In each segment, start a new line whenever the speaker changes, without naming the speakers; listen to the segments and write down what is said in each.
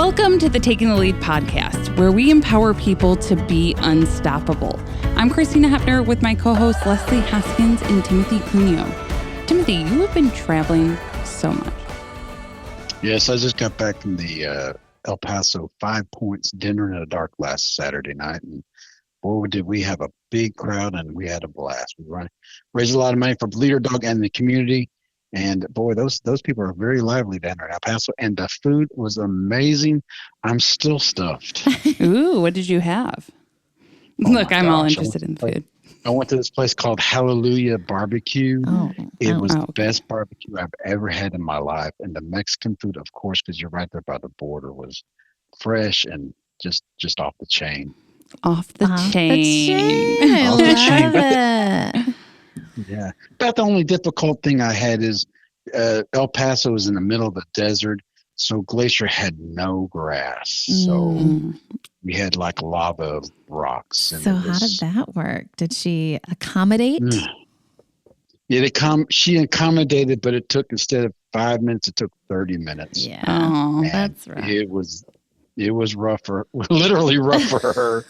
Welcome to the Taking the Lead podcast, where we empower people to be unstoppable. I'm Christina Hepner with my co-hosts Leslie Haskins and Timothy Cuneo. Timothy, you have been traveling so much.
Yes, I just got back from the El Paso 5 Points dinner in the dark last Saturday night, and boy, did we have a big crowd, and we had a blast. We raised a lot of money for Leader Dog and the community. And boy, those people are very lively down there in El Paso, and the food was amazing. I'm still stuffed.
Ooh, what did you have? Look, I'm all interested in the food.
I went to this place called Hallelujah Barbecue. It was the best barbecue I've ever had in my life. And the Mexican food, of course, because you're right there by the border, was fresh and just off the chain.
Off the chain.
Off the chain. Yeah. About the only difficult thing I had is El Paso is in the middle of the desert, so Glacier had no grass. So we had like lava rocks. And
so how did that work? Did she accommodate?
Yeah, she accommodated, but it took, instead of 5 minutes, it took 30 minutes.
Yeah. Oh, that's right.
It was rougher, literally rough for her.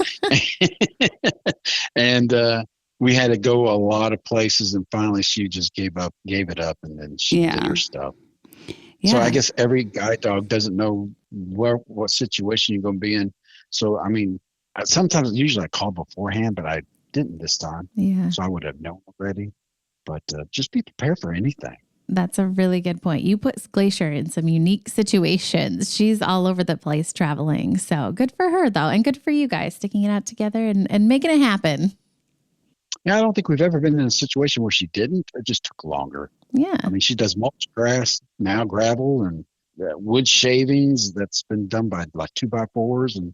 And we had to go a lot of places, and finally she just gave it up, and then she did her stuff. Yeah. So I guess every guide dog doesn't know what situation you're going to be in. So, I mean, usually I call beforehand, but I didn't this time.
Yeah.
So I would have known already. But just be prepared for anything.
That's a really good point. You put Glacier in some unique situations. She's all over the place traveling. So good for her, though. And good for you guys sticking it out together and making it happen.
Yeah, I don't think we've ever been in a situation where she didn't. It just took longer.
Yeah.
I mean, she does mulch grass, now gravel, and wood shavings. That's been done by like 2x4s. And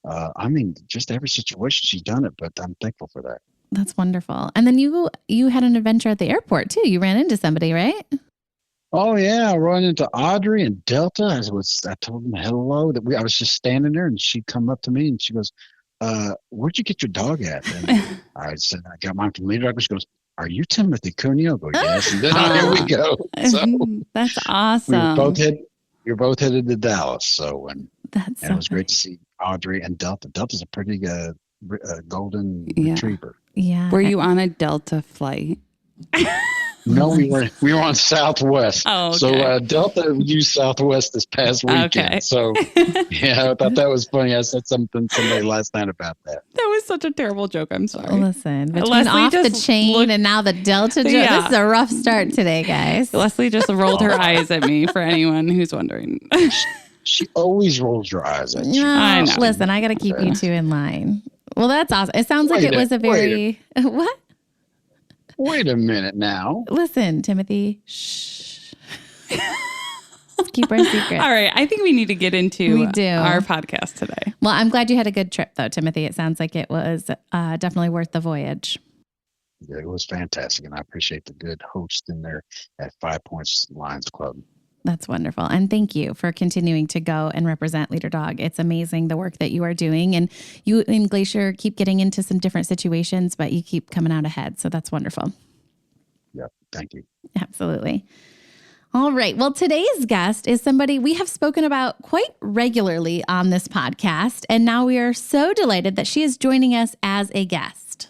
I mean, just every situation she's done it, but I'm thankful for that.
That's wonderful. And then you had an adventure at the airport too. You ran into somebody, right?
Oh yeah, I ran into Audrey and Delta. I told them hello. I was just standing there, and she come up to me and she goes, "Where'd you get your dog at?" And I said, "I got mine from Leader Dog." She goes, "Are you Timothy Cuneo?" I go, "Yes." And then here we go. So
that's awesome.
You're both headed to Dallas. So
it
was great to see Audrey and Delta. Delta's a pretty golden retriever.
Yeah.
Were you on a Delta flight?
No, we were on Southwest.
Oh, okay.
So Delta used Southwest this past weekend. Okay. So yeah, I thought that was funny. I said something to somebody last night about that.
That was such a terrible joke. I'm sorry.
Listen, between off the chain and now the Delta joke, this is a rough start today, guys.
Leslie just rolled her eyes at me, for anyone who's wondering.
She always rolls her eyes at you.
No, I know. Listen, I got to keep you two in line. Well, that's awesome. It sounds like it was a very... What?
Wait a minute now.
Listen, Timothy. Shh. Let's keep our secret.
All right. I think we need to get into our podcast today.
Well, I'm glad you had a good trip, though, Timothy. It sounds like it was definitely worth the voyage.
Yeah, it was fantastic, and I appreciate the good host in there at 5 Points Lions Club.
That's wonderful. And thank you for continuing to go and represent Leader Dog. It's amazing the work that you are doing. And you and Glacier keep getting into some different situations, but you keep coming out ahead. So that's wonderful.
Yeah, thank you.
Absolutely. All right. Well, today's guest is somebody we have spoken about quite regularly on this podcast. And now we are so delighted that she is joining us as a guest.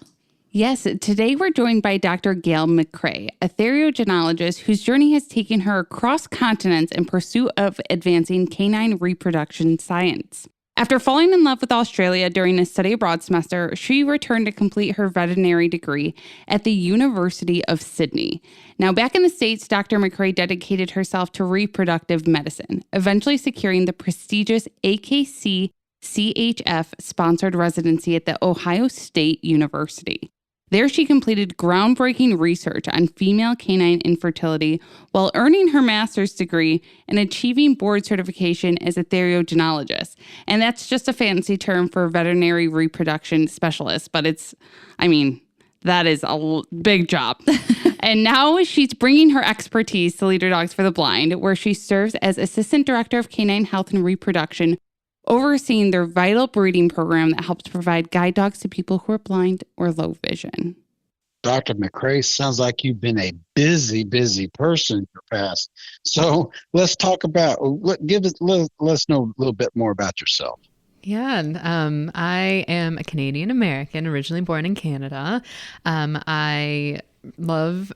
Yes, today we're joined by Dr. Gail McRae, a theriogenologist whose journey has taken her across continents in pursuit of advancing canine reproduction science. After falling in love with Australia during a study abroad semester, she returned to complete her veterinary degree at the University of Sydney. Now, back in the States, Dr. McRae dedicated herself to reproductive medicine, eventually securing the prestigious AKC CHF-sponsored residency at the Ohio State University. There, she completed groundbreaking research on female canine infertility while earning her master's degree and achieving board certification as a theriogenologist. And that's just a fancy term for veterinary reproduction specialist, but that is a big job. And now she's bringing her expertise to Leader Dogs for the Blind, where she serves as Assistant Director of Canine Health and Reproduction, overseeing their vital breeding program that helps provide guide dogs to people who are blind or low vision.
Dr. McRae, sounds like you've been a busy, busy person in your past. So let's talk about, let us know a little bit more about yourself.
Yeah, I am a Canadian American, originally born in Canada. I love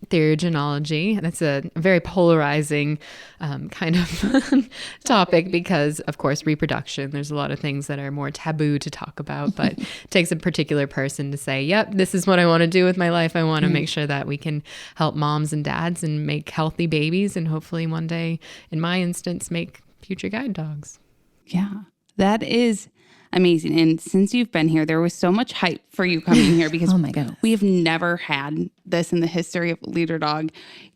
theriogenology. That's a very polarizing kind of topic because, of course, reproduction. There's a lot of things that are more taboo to talk about, but it takes a particular person to say, yep, this is what I want to do with my life. I want to make sure that we can help moms and dads and make healthy babies and hopefully one day, in my instance, make future guide dogs.
Yeah, that is amazing. And since you've been here, there was so much hype for you coming here because
Oh my goodness.
we have never had this in the history of Leader Dog.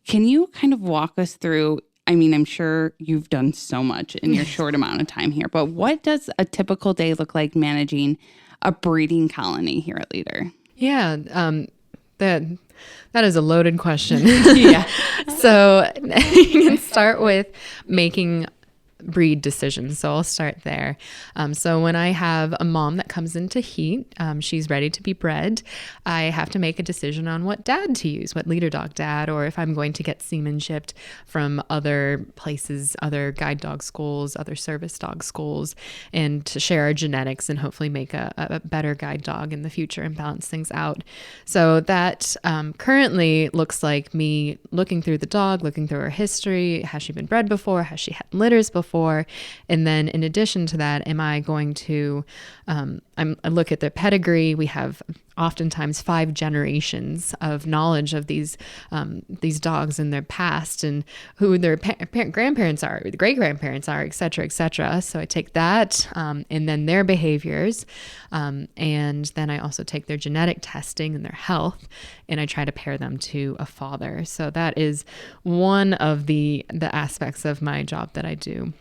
Can you kind of walk us through? I mean, I'm sure you've done so much in your short amount of time here, but what does a typical day look like managing a breeding colony here at Leader?
Yeah, that is a loaded question. Yeah. So you can start with making breed decisions. So I'll start there. So when I have a mom that comes into heat, she's ready to be bred. I have to make a decision on what dad to use, what leader dog dad, or if I'm going to get semen shipped from other places, other guide dog schools, other service dog schools, and to share our genetics and hopefully make a better guide dog in the future and balance things out. So that currently looks like me looking through the dog, looking through her history. Has she been bred before? Has she had litters before? And then in addition to that, am I going to, I look at their pedigree. We have oftentimes 5 generations of knowledge of these dogs in their past and who their grandparents are, the great grandparents are, et cetera, et cetera. So I take that and then their behaviors. And then I also take their genetic testing and their health, and I try to pair them to a father. So that is one of the aspects of my job that I do.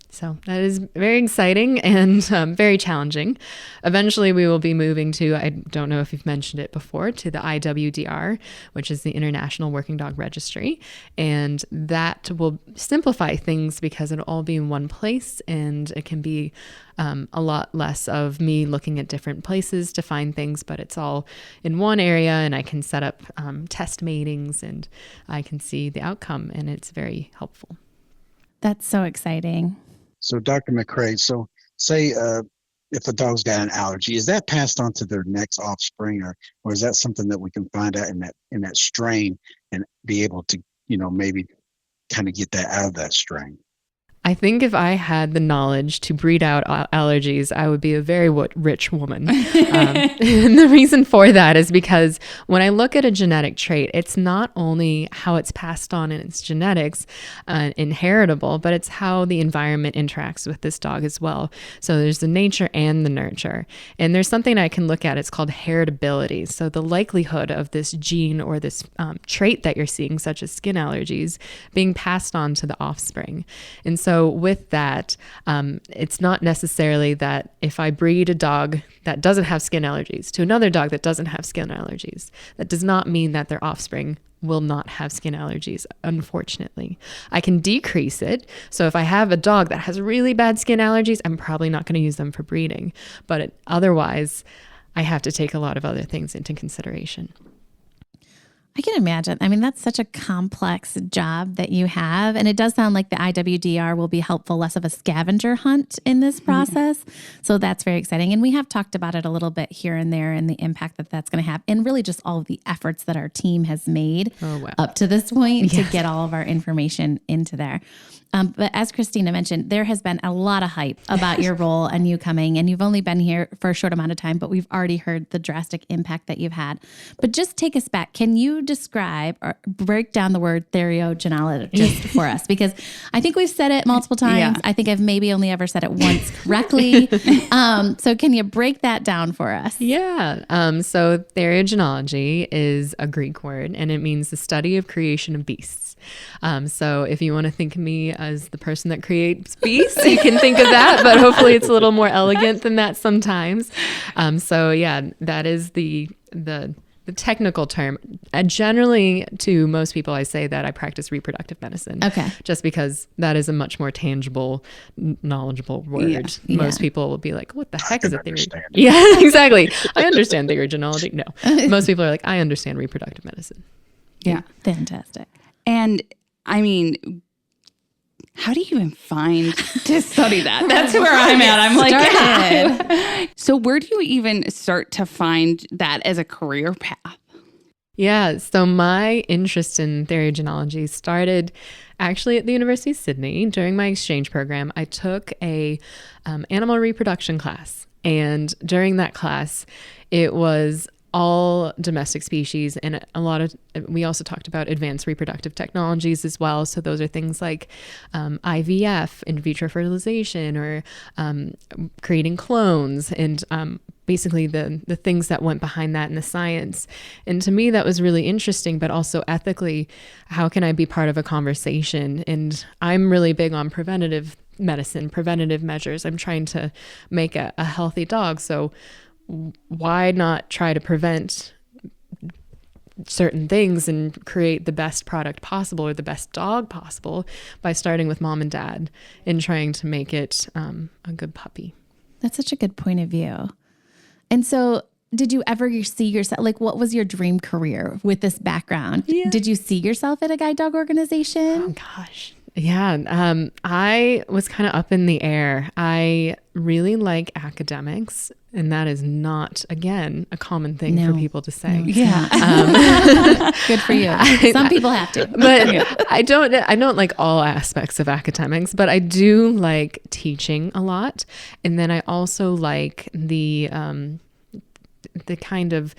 So that is very exciting and very challenging. Eventually, we will be moving to, I don't know if you've mentioned it before, to the IWDR, which is the International Working Dog Registry. And that will simplify things because it'll all be in one place, and it can be a lot less of me looking at different places to find things, but it's all in one area, and I can set up test matings and I can see the outcome, and it's very helpful.
That's so exciting.
So, Dr. McRae, so say if a dog's got an allergy, is that passed on to their next offspring, or is that something that we can find out in that strain and be able to, maybe kind of get that out of that strain?
I think if I had the knowledge to breed out allergies, I would be a very rich woman. And the reason for that is because when I look at a genetic trait, it's not only how it's passed on in its genetics, inheritable, but it's how the environment interacts with this dog as well. So there's the nature and the nurture. And there's something I can look at. It's called heritability. So the likelihood of this gene or this trait that you're seeing, such as skin allergies, being passed on to the offspring. And so with that, it's not necessarily that if I breed a dog that doesn't have skin allergies to another dog that doesn't have skin allergies, that does not mean that their offspring will not have skin allergies, unfortunately. I can decrease it. So if I have a dog that has really bad skin allergies, I'm probably not going to use them for breeding. But otherwise, I have to take a lot of other things into consideration.
I can imagine. I mean, that's such a complex job that you have. And it does sound like the IWDR will be helpful, less of a scavenger hunt in this process. So that's very exciting. And we have talked about it a little bit here and there and the impact that that's going to have. And really just all of the efforts that our team has made up to this point to get all of our information into there. But as Christina mentioned, there has been a lot of hype about your role and you coming, and you've only been here for a short amount of time, but we've already heard the drastic impact that you've had. But just take us back. Can you describe or break down the word theriogenologist for us? Because I think we've said it multiple times. Yeah. I think I've maybe only ever said it once correctly. So can you break that down for us?
Yeah. So theriogenology is a Greek word, and it means the study of creation of beasts. So if you want to think of me as the person that creates beasts, you can think of that, but hopefully it's a little more elegant than that sometimes. So yeah, that is the the technical term. Generally, to most people, I say that I practice reproductive medicine.
Okay.
Just because that is a much more tangible, knowledgeable word.
Yeah.
Most people will be like, what the heck is a theory?
understand it.
Yeah, exactly. I understand theriogenology. No. Most people are like, I understand reproductive medicine.
Yeah.
Fantastic.
And I mean, how do you even find to study that? That's where I'm at. I'm like, yeah. So where do you even start to find that as a career path?
Yeah, so my interest in theriogenology started actually at the University of Sydney during my exchange program. I took a animal reproduction class, and during that class, it was all domestic species, and we also talked about advanced reproductive technologies as well. So those are things like IVF, in vitro fertilization, or creating clones, and basically the things that went behind that in the science. And to me, that was really interesting, but also ethically, how can I be part of a conversation? And I'm really big on preventative medicine, preventative measures. I'm trying to make a healthy dog. So why not try to prevent certain things and create the best product possible or the best dog possible by starting with mom and dad and trying to make it a good puppy?
That's such a good point of view. And so did you ever see yourself, like, what was your dream career with this background?
Yeah.
Did you see yourself at a guide dog organization?
Oh gosh. Yeah. I was kind of up in the air. I really like academics, and that is not, again, a common thing for people to say.
No, good for you. Some people have to.
But I don't like all aspects of academics, but I do like teaching a lot. And then I also like the kind of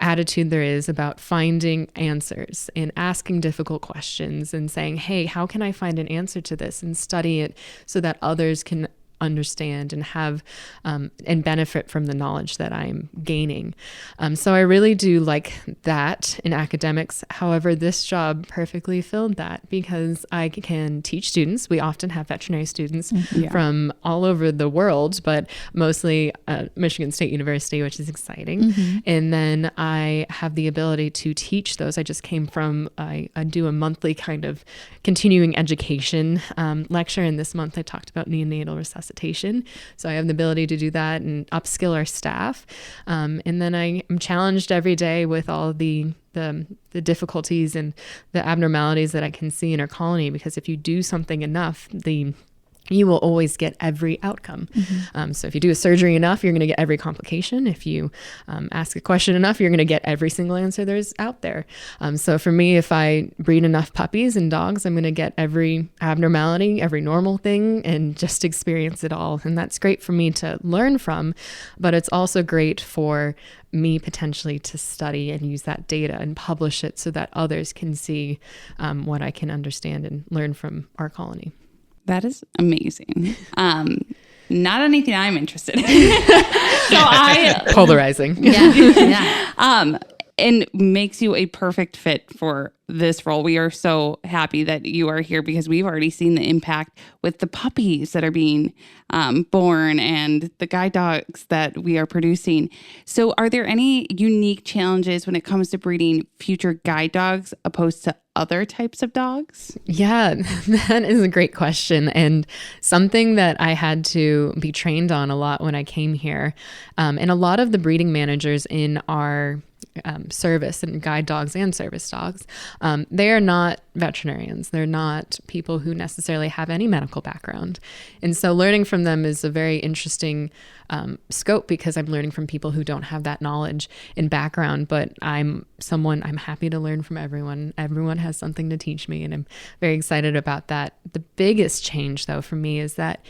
attitude there is about finding answers and asking difficult questions and saying, hey, how can I find an answer to this, and study it so that others can understand and have and benefit from the knowledge that I'm gaining. So I really do like that in academics. However, this job perfectly filled that because I can teach students. We often have veterinary students from all over the world, but mostly Michigan State University, which is exciting. And then I have the ability to teach those. I just came from, I do a monthly kind of continuing education lecture. And this month I talked about neonatal resuscitation. So I have the ability to do that and upskill our staff. And then I am challenged every day with all the difficulties and the abnormalities that I can see in our colony, because if you do something enough, you will always get every outcome. So if you do a surgery enough, you're going to get every complication. If you ask a question enough, you're going to get every single answer there's out there. So for me, if I breed enough puppies and dogs, I'm going to get every abnormality, every normal thing, and just experience it all. And that's great for me to learn from, but it's also great for me potentially to study and use that data and publish it so that others can see what I can understand and learn from our colony.
That is amazing. Not anything I'm interested in. So
Polarizing.
and makes you a perfect fit for this role. We are so happy that you are here because we've already seen the impact with the puppies that are being born and the guide dogs that we are producing. So are there any unique challenges when it comes to breeding future guide dogs opposed to other types of dogs?
Yeah, that is a great question, and something that I had to be trained on a lot when I came here. And a lot of the breeding managers in our service and guide dogs and service dogs, they are not veterinarians. They're not people who necessarily have any medical background. And so learning from them is a very interesting scope because I'm learning from people who don't have that knowledge and background, but I'm happy to learn from everyone. Everyone has something to teach me, and I'm very excited about that. The biggest change though for me is that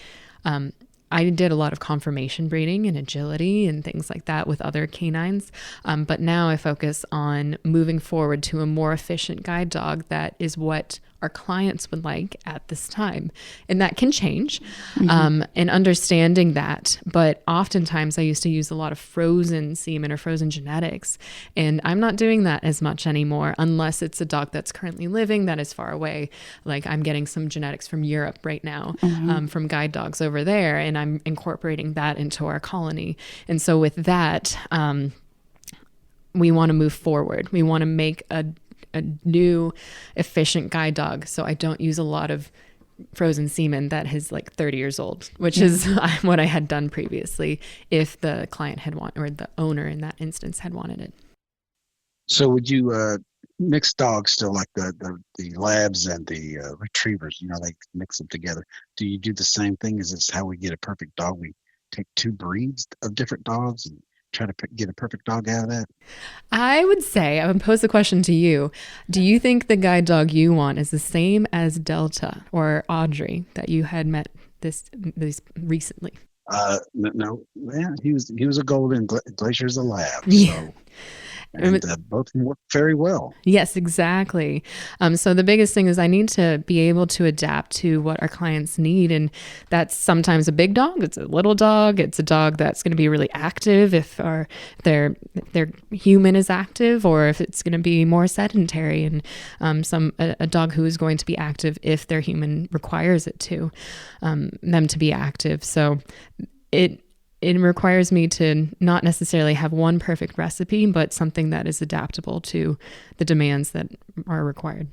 I did a lot of conformation breeding and agility and things like that with other canines. But now I focus on moving forward to a more efficient guide dog that is what our clients would like at this time. And that can change, and understanding that. But oftentimes I used to use a lot of frozen semen or frozen genetics. And I'm not doing that as much anymore unless it's a dog that's currently living that is far away. Like I'm getting some genetics from Europe right now, from guide dogs over there. And I'm incorporating that into our colony. And so with that, we want to move forward. We want to make a new efficient guide dog. So I don't use a lot of frozen semen that is like 30 years old, which is what I had done previously if the client had wanted, or the owner in that instance had wanted it.
So would you mix dogs still, like the labs and the retrievers? They mix them together. Do you do the same thing? Is this how we get a perfect dog? We take two breeds of different dogs and try to get a perfect dog out of that?
I would pose the question to you. Do you think the guide dog you want is the same as Delta or Audrey that you had met this recently?
No. Yeah, he was a golden. Glacier's a lab.
Yeah.
So. And both of them work very well.
Yes, exactly. So the biggest thing is I need to be able to adapt to what our clients need. And that's sometimes a big dog. It's a little dog. It's a dog that's going to be really active if their human is active, or if it's going to be more sedentary, and a dog who is going to be active if their human requires them to be active. So it requires me to not necessarily have one perfect recipe, but something that is adaptable to the demands that are required.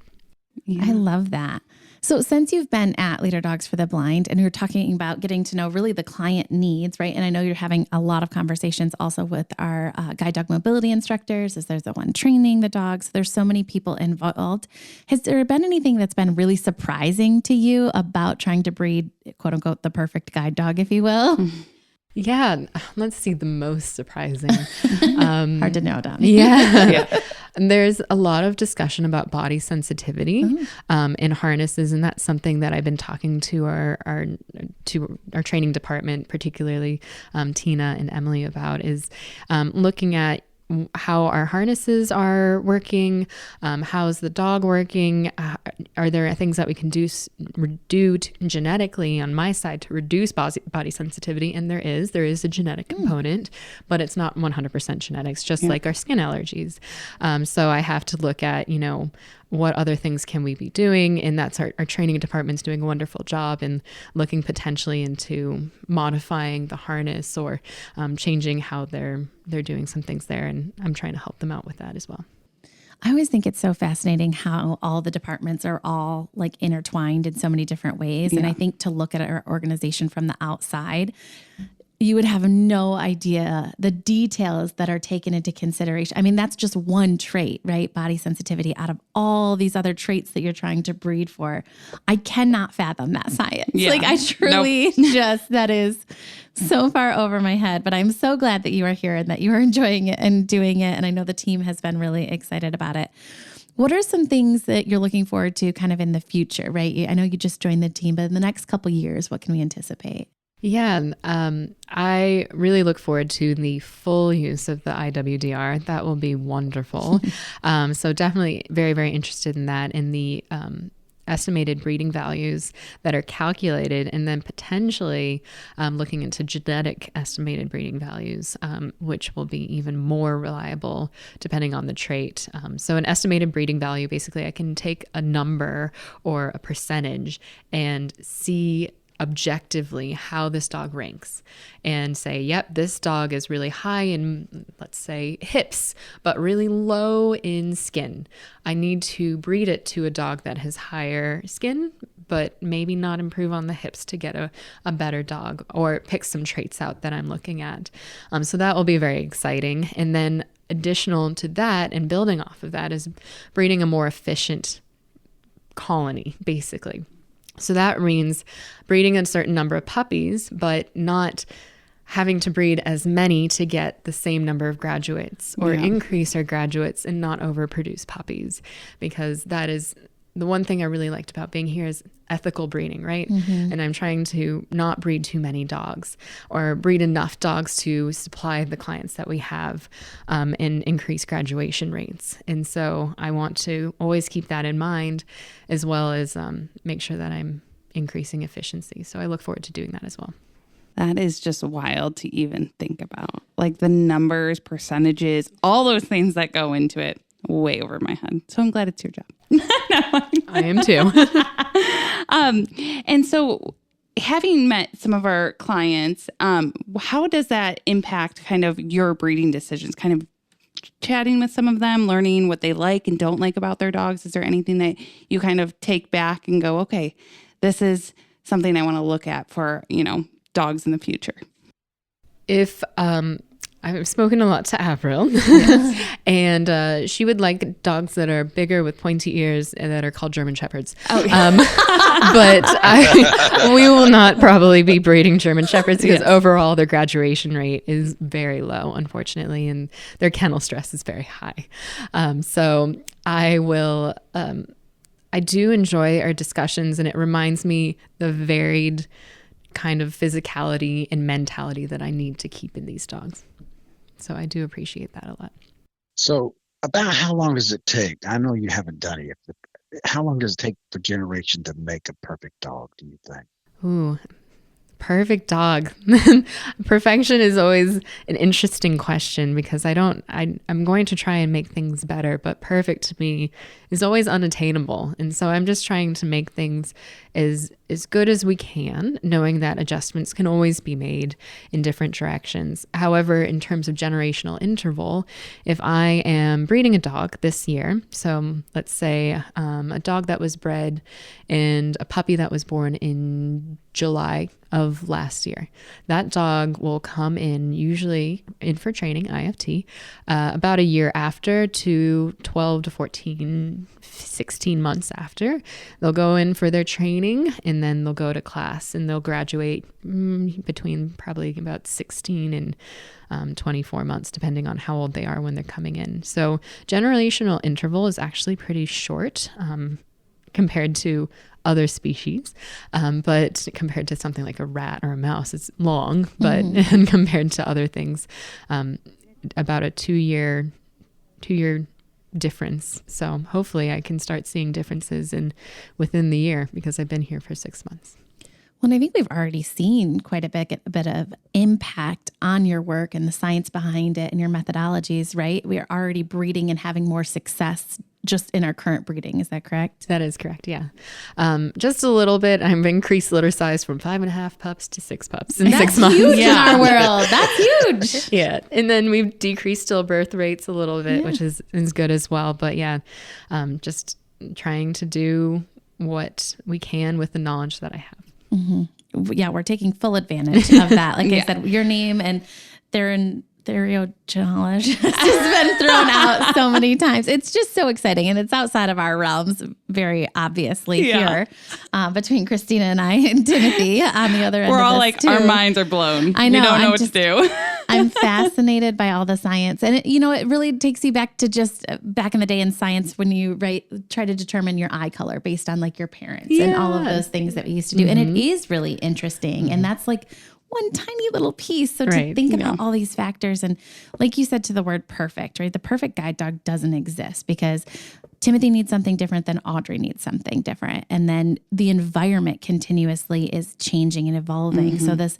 Yeah. I love that. So since you've been at Leader Dogs for the Blind, and you're talking about getting to know really the client needs, right? And I know you're having a lot of conversations also with our guide dog mobility instructors, as there's the one training the dogs. There's so many people involved. Has there been anything that's been really surprising to you about trying to breed, quote unquote, the perfect guide dog, if you will?
Yeah, let's see, the most surprising.
Hard to narrow down.
Yeah. And there's a lot of discussion about body sensitivity in harnesses, and that's something that I've been talking to our training department, particularly Tina and Emily, about, is looking at how our harnesses are working, how's the dog working, are there things that we can do genetically on my side to reduce body sensitivity? And there is a genetic component, but it's not 100% genetics, just like our skin allergies. So I have to look at, what other things can we be doing? And that's our training department's doing a wonderful job in looking potentially into modifying the harness or changing how they're doing some things there. And I'm trying to help them out with that as well.
I always think it's so fascinating how all the departments are all like intertwined in so many different ways. Yeah. And I think to look at our organization from the outside, you would have no idea the details that are taken into consideration. I mean, that's just one trait, right? Body sensitivity, out of all these other traits that you're trying to breed for. I cannot fathom that science. Yeah. Like I truly that is so far over my head, but I'm so glad that you are here and that you are enjoying it and doing it. And I know the team has been really excited about it. What are some things that you're looking forward to kind of in the future, right? I know you just joined the team, but in the next couple of years, what can we anticipate?
Yeah, I really look forward to the full use of the IWDR. That will be wonderful. So definitely very, very interested in that, in the estimated breeding values that are calculated, and then potentially looking into genetic estimated breeding values, which will be even more reliable depending on the trait. So an estimated breeding value, basically I can take a number or a percentage and see objectively how this dog ranks and say, yep, this dog is really high in, let's say, hips, but really low in skin. I need to breed it to a dog that has higher skin, but maybe not improve on the hips to get a better dog, or pick some traits out that I'm looking at. So that will be very exciting. And then additional to that and building off of that is breeding a more efficient colony, basically. So that means breeding a certain number of puppies, but not having to breed as many to get the same number of graduates, or increase our graduates and not overproduce puppies, because that is the one thing I really liked about being here is ethical breeding, right? Mm-hmm. And I'm trying to not breed too many dogs, or breed enough dogs to supply the clients that we have, and increase graduation rates. And so I want to always keep that in mind, as well as make sure that I'm increasing efficiency. So I look forward to doing that as well.
That is just wild to even think about. Like the numbers, percentages, all those things that go into it. Way over my head. So I'm glad it's your job.
I am too.
And so having met some of our clients, how does that impact kind of your breeding decisions, kind of chatting with some of them, learning what they like and don't like about their dogs? Is there anything that you kind of take back and go, okay, this is something I want to look at for, dogs in the future?
If I've spoken a lot to Avril, and she would like dogs that are bigger with pointy ears and that are called German Shepherds.
Oh, yeah.
But we will not probably be breeding German Shepherds because overall their graduation rate is very low, unfortunately, and their kennel stress is very high. So I will. I do enjoy our discussions, and it reminds me the varied kind of physicality and mentality that I need to keep in these dogs. So I do appreciate that a lot.
So about how long does it take? I know you haven't done it yet. How long does it take for generation to make a perfect dog, do you think?
Ooh, perfect dog. Perfection is always an interesting question because I'm going to try and make things better, but perfect to me is always unattainable. And so I'm just trying to make things as good as we can, knowing that adjustments can always be made in different directions. However, in terms of generational interval, if I am breeding a dog this year, so let's say a dog that was bred and a puppy that was born in July of last year, that dog will come in usually in for training, IFT, about a year after to 12 to 14, 16 months after. They'll go in for their training and then they'll go to class and they'll graduate between probably about 16 and 24 months, depending on how old they are when they're coming in. So generational interval is actually pretty short compared to other species, but compared to something like a rat or a mouse, it's long, but and compared to other things, about a two-year difference. So hopefully I can start seeing differences within the year because I've been here for 6 months.
Well, and I think we've already seen quite a bit of impact on your work and the science behind it and your methodologies, right? We are already breeding and having more success just in our current breeding. Is that correct?
That is correct. Yeah. Just a little bit. I've increased litter size from 5.5 pups to 6 pups in 6 months.
Huge in our world. That's huge.
Yeah. And then we've decreased stillbirth rates a little bit, which is good as well. But yeah, just trying to do what we can with the knowledge that I have.
Mm-hmm. Yeah, we're taking full advantage of that. Like I said, your name and Theriogenologist has been thrown out so many times. It's just so exciting. And it's outside of our realms, very obviously here, between Christina and I and Timothy on the other end
We're
of
all
this
like,
too.
our minds are blown.
I know.
We don't know what to do.
I'm fascinated by all the science. And it really takes you back to just back in the day in science when you try to determine your eye color based on like your parents and all of those things that we used to do. And it is really interesting. And that's like one tiny little piece. So to think about all these factors, and like you said, to the word perfect, right? The perfect guide dog doesn't exist because Timothy needs something different than Audrey needs something different. And then the environment continuously is changing and evolving. So this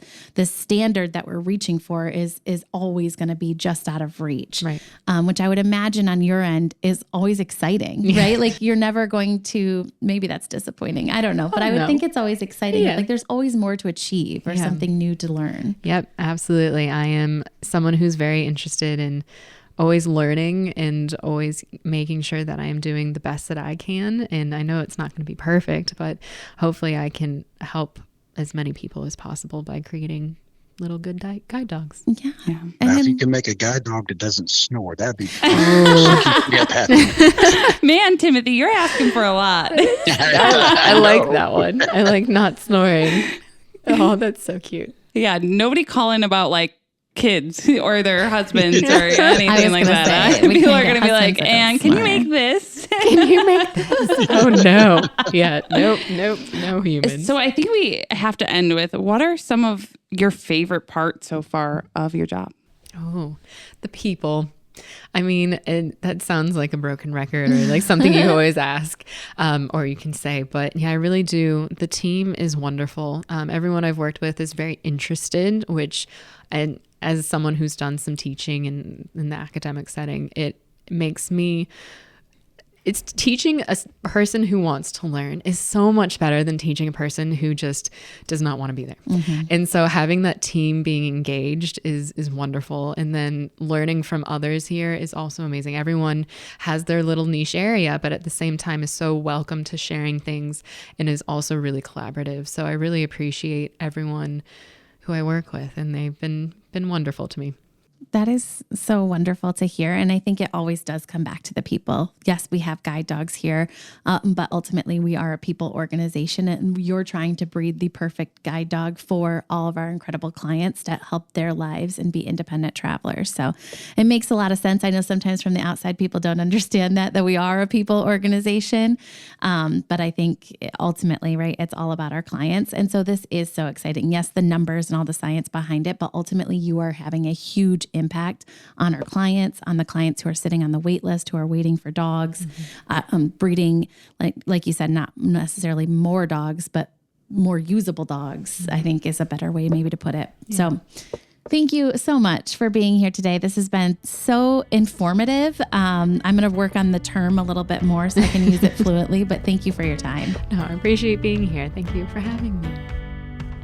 standard that we're reaching for is always going to be just out of reach,
Right.
Which I would imagine on your end is always exciting, right? Like you're never going to, maybe that's disappointing. I don't know, but I would think it's always exciting.
Yeah.
Like there's always more to achieve or something new to learn.
Yep, absolutely. I am someone who's very interested in always learning and always making sure that I am doing the best that I can. And I know it's not going to be perfect, but hopefully I can help as many people as possible by creating little good guide dogs.
Yeah.
Now,
And
if you can make a guide dog that doesn't snore, that'd be
Man, Timothy, you're asking for a lot.
I like that one. I like not snoring. Oh, that's so cute.
Yeah, nobody calling about like kids or their husbands or anything like that. People are going to be like, "And can you make this?
Can you make this?" Oh no. Yeah. Nope. No humans.
So I think we have to end with, what are some of your favorite parts so far of your job?
Oh, the people. I mean, and that sounds like a broken record or like something you always ask or you can say, but yeah, I really do. The team is wonderful. Everyone I've worked with is very interested, and as someone who's done some teaching in the academic setting, it makes me it's teaching a person who wants to learn is so much better than teaching a person who just does not want to be there. And so having that team being engaged is wonderful. And then learning from others here is also amazing. Everyone has their little niche area, but at the same time is so welcome to sharing things and is also really collaborative. So I really appreciate everyone who I work with, and they've been wonderful to me.
That is so wonderful to hear. And I think it always does come back to the people. Yes, we have guide dogs here, but ultimately we are a people organization, and you're trying to breed the perfect guide dog for all of our incredible clients to help their lives and be independent travelers. So it makes a lot of sense. I know sometimes from the outside, people don't understand that we are a people organization. But I think ultimately, right, it's all about our clients. And so this is so exciting. Yes, the numbers and all the science behind it, but ultimately you are having a huge impact on our clients, on the clients who are sitting on the wait list, who are waiting for dogs, breeding, like you said, not necessarily more dogs, but more usable dogs, I think is a better way maybe to put it. Yeah. So thank you so much for being here today. This has been so informative. I'm going to work on the term a little bit more so I can use it fluently, but thank you for your time.
No, I appreciate being here. Thank you for having me.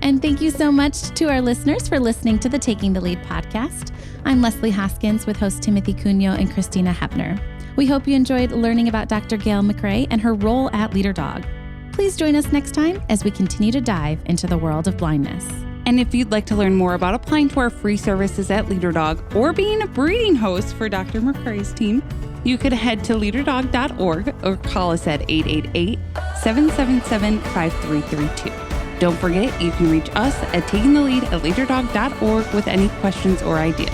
And thank you so much to our listeners for listening to the Taking the Lead podcast. I'm Leslie Hoskins with host Timothy Cunyo and Christina Hebner. We hope you enjoyed learning about Dr. Gail McRae and her role at Leader Dog. Please join us next time as we continue to dive into the world of blindness.
And if you'd like to learn more about applying to our free services at Leader Dog or being a breeding host for Dr. McRae's team, you could head to leaderdog.org or call us at 888-777-5332. Don't forget, you can reach us at takingthelead@leaderdog.org with any questions or ideas.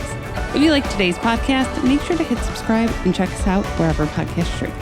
If you like today's podcast, make sure to hit subscribe and check us out wherever podcasts stream.